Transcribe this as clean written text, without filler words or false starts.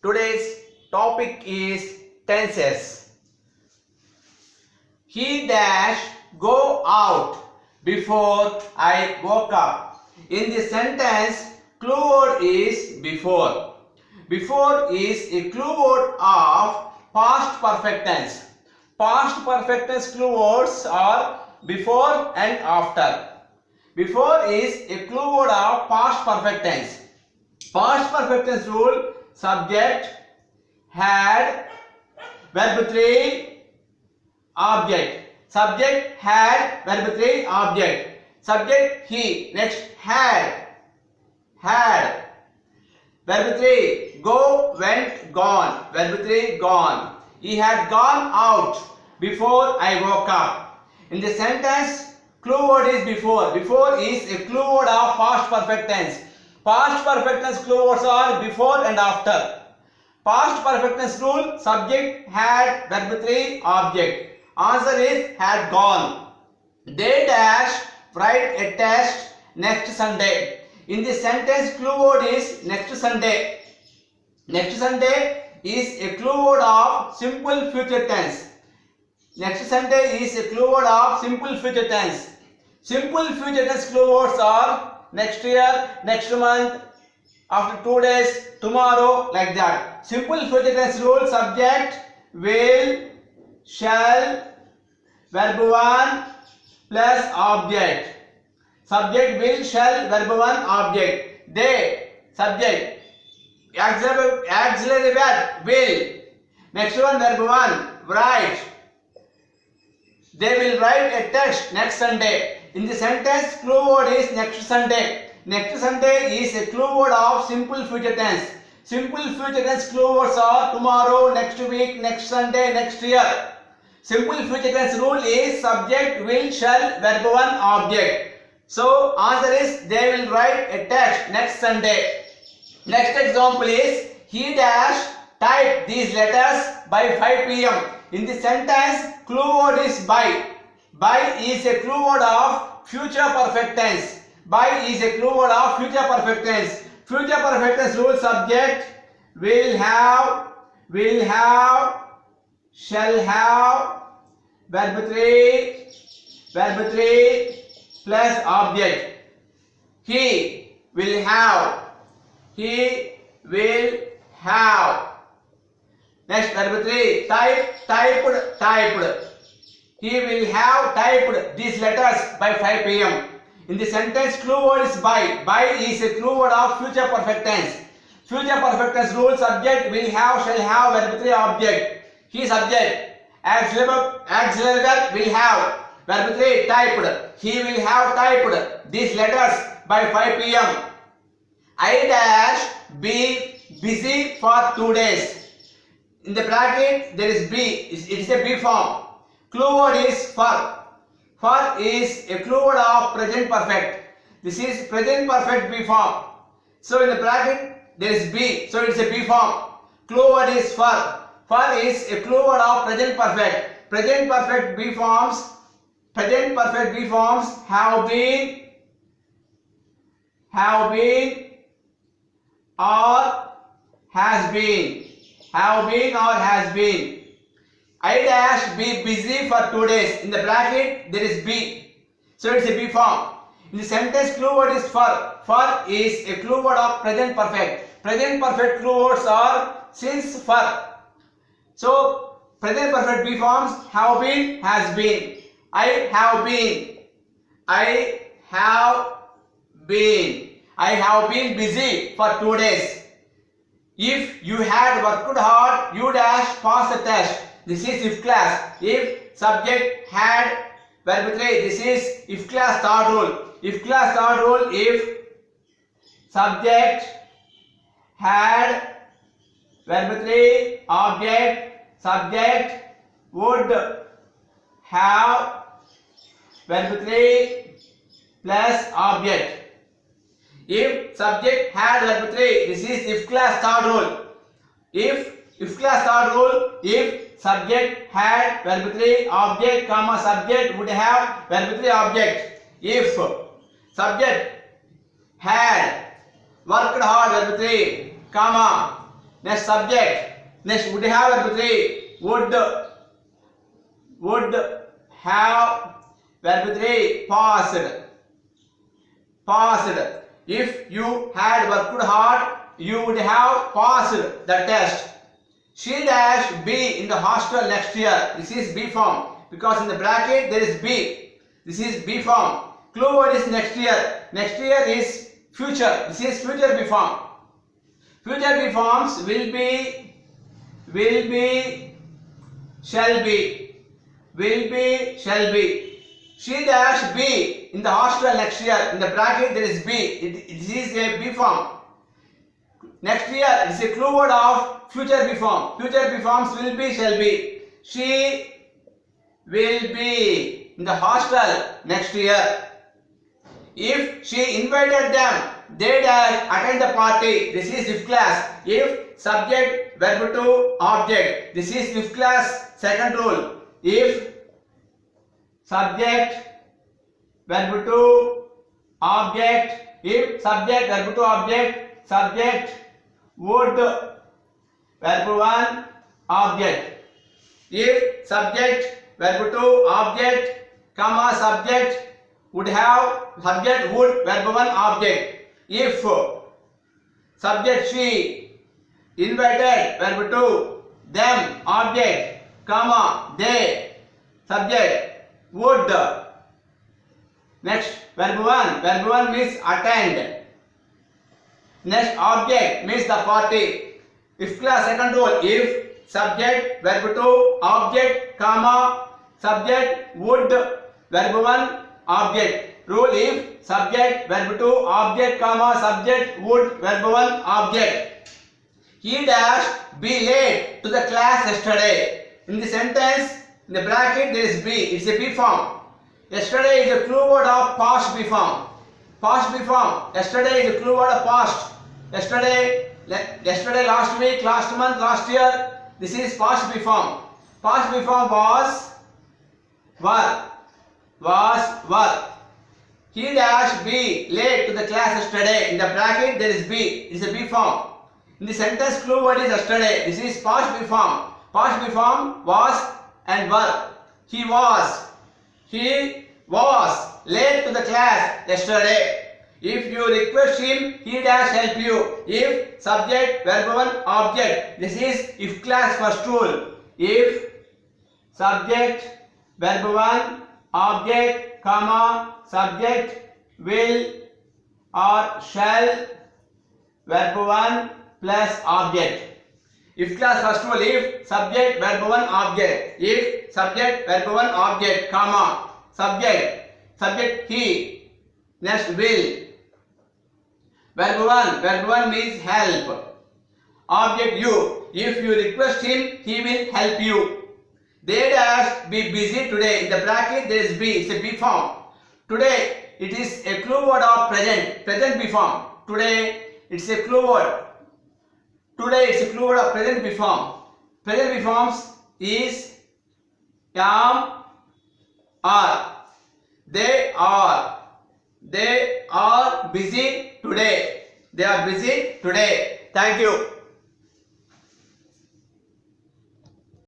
Today's topic is tenses. He dash go out before I woke up. In the sentence, clue word is before. Before is a clue word of past perfect tense. Past perfect tense clue words are before and after. Before is a clue word of past perfect tense. Past perfect tense rule: subject, had, verb 3, object. Subject, had, verb 3, object. Subject, he. Next, had. Verb 3, go, went, gone. Verb 3, gone. He had gone out before I woke up. In the sentence, clue word is before. Before is a clue word of past perfect tense. Past perfect tense clue words are before and after. Past perfect tense rule: subject, had, verb 3, object. Answer is had gone. They dash write a test next Sunday. In the sentence, clue word is next Sunday. Next Sunday is a clue word of simple future tense. Next Sunday is a clue word of simple future tense. Simple future tense clue words are next year, next month, after 2 days, tomorrow, like that. Simple future tense rule: subject, will, shall, verb 1 plus object. Subject, will, shall, verb 1, object. They, subject, auxiliary verb, will. Next one, verb 1, write. They will write a test next Sunday. In the sentence, clue word is next Sunday. Next Sunday is a clue word of simple future tense. Simple future tense clue words are tomorrow, next week, next Sunday, next year. Simple future tense rule is subject, will, shall, verb 1, object. So answer is they will write a test next Sunday. Next example is he dash type these letters by 5 p.m. In the sentence, clue word is by. By is a clue word of future perfect tense. By is a clue word of future perfect tense. Future perfect tense rule: subject, will have, shall have, verb 3 plus object. He will have. Next, verb 3, typed. He will have typed these letters by 5 p.m. In the sentence, clue word is by. By is a clue word of future perfect tense. Future perfect tense rule: subject, will have, shall have, verb 3, object. He, subject. Auxiliary verb, will have. Verb 3, typed. He will have typed these letters by 5 p.m. I dash be busy for 2 days. In the bracket, there is be. It is a be form. Clue word is for. For is a clue word of present perfect. This is present perfect be form. So in the bracket, there is be. So it is a be form. Clue word is for. For is a clue word of present perfect. Present perfect be forms. Present perfect be forms have been, or has been. Have been or has been. I dash be busy for 2 days. In the bracket, there is be. So it's a be form. In the sentence, clue word is for. For is a clue word of present perfect. Present perfect clue words are since, for. So present perfect be forms have been, has been. I have been busy for 2 days. If you had worked hard, you dash pass the test. This is if class. If subject, had, verb 3. This is if class third rule. If class third rule: if subject, had, verb 3, object. Subject would have, verb 3 plus object. If subject, had, verb 3. This is if class third rule. If class third rule: if subject, had, verb 3, object, comma, subject would have, verb 3, object. If subject, had, worked hard, verb 3, comma. Next subject. Next would have verb 3. Would have verb 3 passed. Passed. If you had worked hard, you would have passed the test. She dash be in the hostel next year. This is B form because in the bracket there is B. This is B form. Clue word is next year. Next year is future. This is future B form. Future B forms will be, shall be, shall be. She dash be in the hostel next year. In the bracket there is B. It is a B form. Next year it is a clue word of future B form. Future B forms will be, shall be. She will be in the hostel next year. If she invited them, they dash attend the party. This is if class. If subject, verb to object. This is if class second rule. If subject, verb to object. If subject, verb to object. Subject, would, verb 1, object. If subject, verb 2, object, comma, subject, would have, subject, would, verb 1, object. If subject, she, invited, verb 2, them, object, comma, they, subject, would. Next, verb 1. Verb 1 means attend. Next, object means the party. If class second rule. If subject, verb 2, object, comma, subject, would, verb 1, object. Rule if subject, verb 2, object, comma, subject, would, verb 1, object. He dash be late to the class yesterday. In the sentence, in the bracket there is be. It's a B form. Yesterday is a clue word of past B form. Past B form. Yesterday is a clue word of past. Yesterday, last week, last month, last year. This is past B form. Past B form was, were. He dash be late to the class yesterday. In the bracket there is be. It is a B form. In the sentence clue word is yesterday. This is past B form. Past B form was and were. He was late to the class yesterday. If you request him, he dash help you. If subject, verb 1, object. This is if class first rule. If subject, verb 1, object, comma, subject, will or shall, verb 1 plus object. If class first rule. If subject, verb 1, object. If subject, verb 1, object, comma, subject he. Next, will. Verb 1 means help. Object you. If you request him, he will help you. They dash be busy today. In the bracket there is be. It's a B form. Today it is a clue word of present. Present B form. Today it's a clue word. Today it's a clue word of present B form. Present B forms is am, are. They are busy today. They are busy today. Thank you.